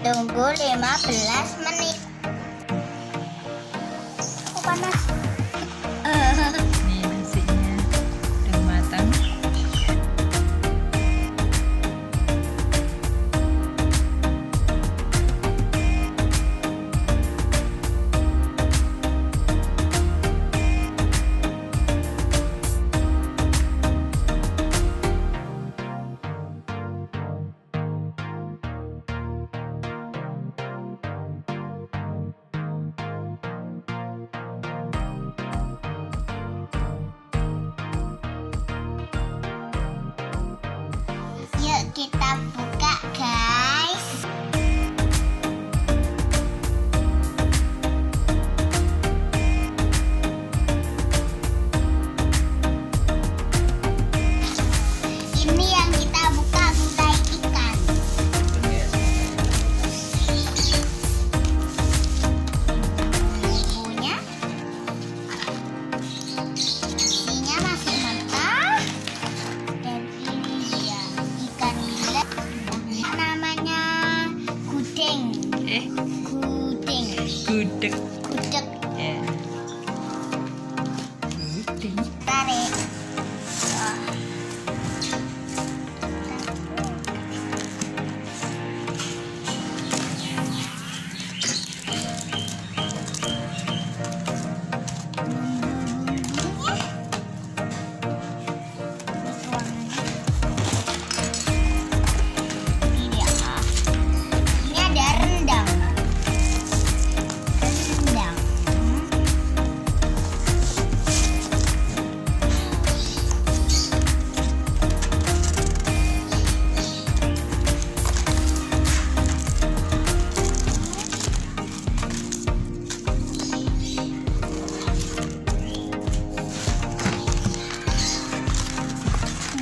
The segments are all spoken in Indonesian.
Tunggu 15 menit. Oh, panas. Nih nasinya udah matang. Yuk kita buka, guys. Ini yang kita buka, gulai ikan. Bumbunya, isinya masih mentah. Dan ini dia ikan gulai, namanya gudeg. Gudeg. Gudeg. Gudeg. Ya. Gudeg. Tarik. Wah. Ini ada rendang. Rendang.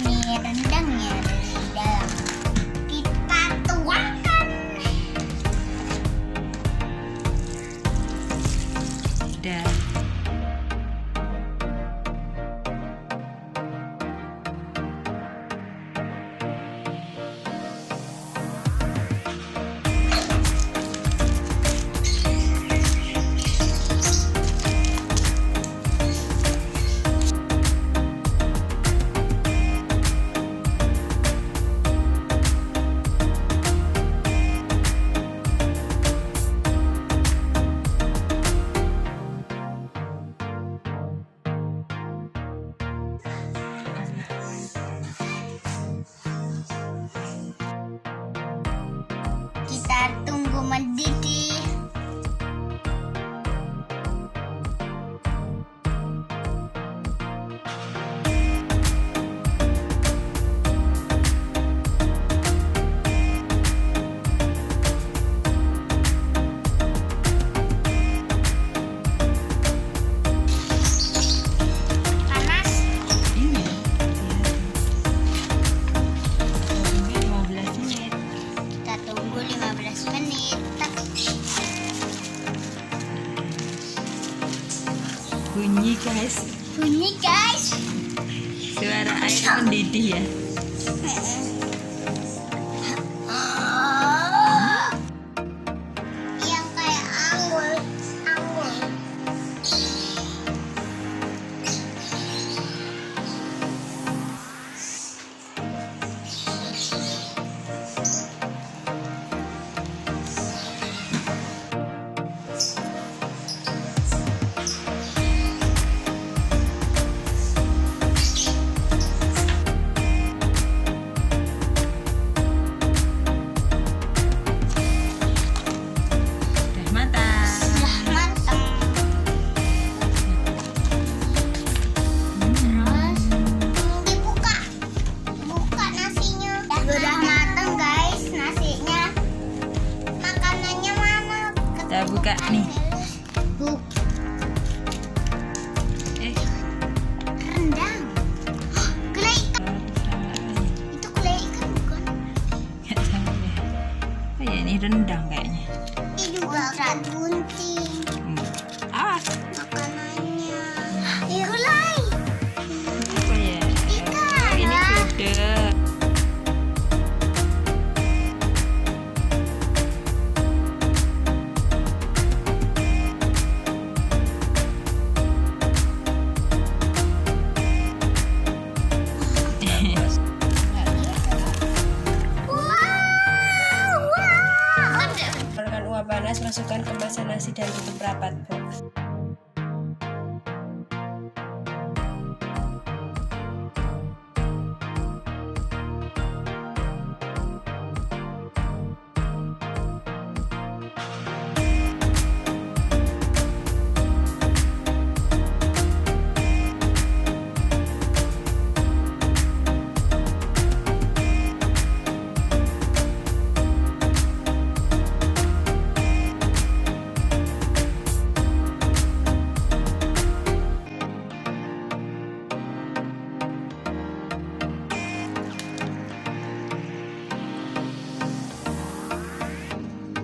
Ini rendangnya dari dalam. Kita tuangkan. Udah. Kita tunggu mendidih. Panas. Ini. Tunggu 15 menit. Kita tunggu 15 menit. Bunyi guys. Bunyi, guys. Suara air mendidih ya. Yang kayak anggur. Udah matang. Sudah matang. Terus dibuka. Buka nasinya. Sudah matang, guys, nasinya. Makanannya mana? Kita buka nih. Rendang. Gulai ikan. Itu gulai ikan bukan? Nggak tahu ya. Oh ya ini rendang kayaknya. Ini juga bunting. Awas. Makanannya. Gulai. Apa ya? Ikan. Ini gudeg. masukkan kemasan nasi dan tutup rapat, Bu.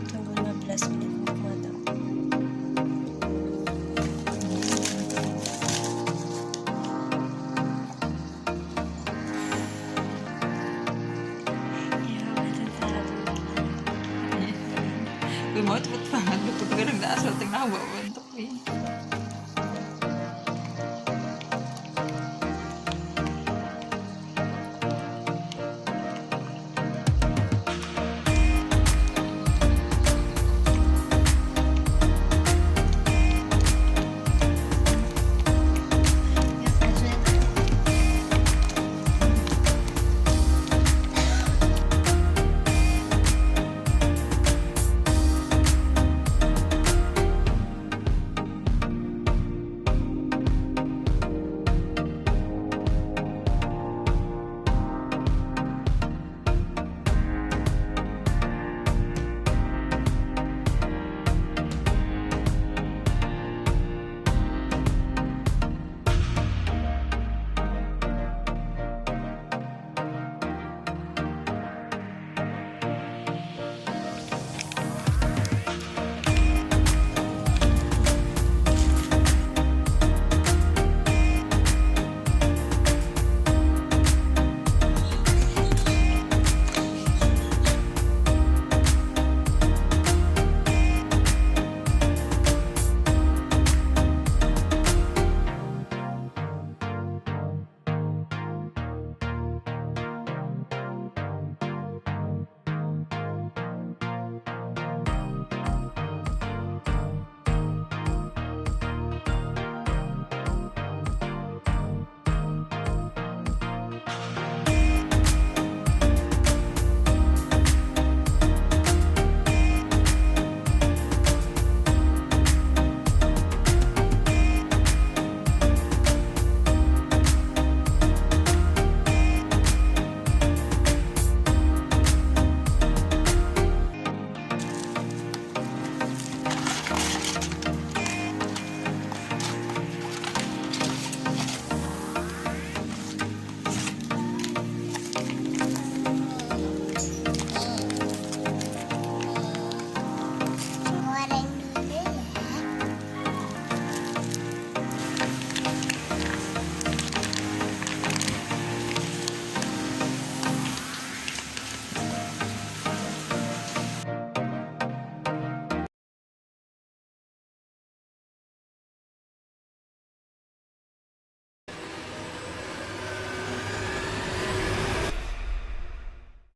Tunggu 15 menit untuk matang. Ya, mantap. Gue mau cepet banget, gue kadang gak asal tengah bawa untuk ini.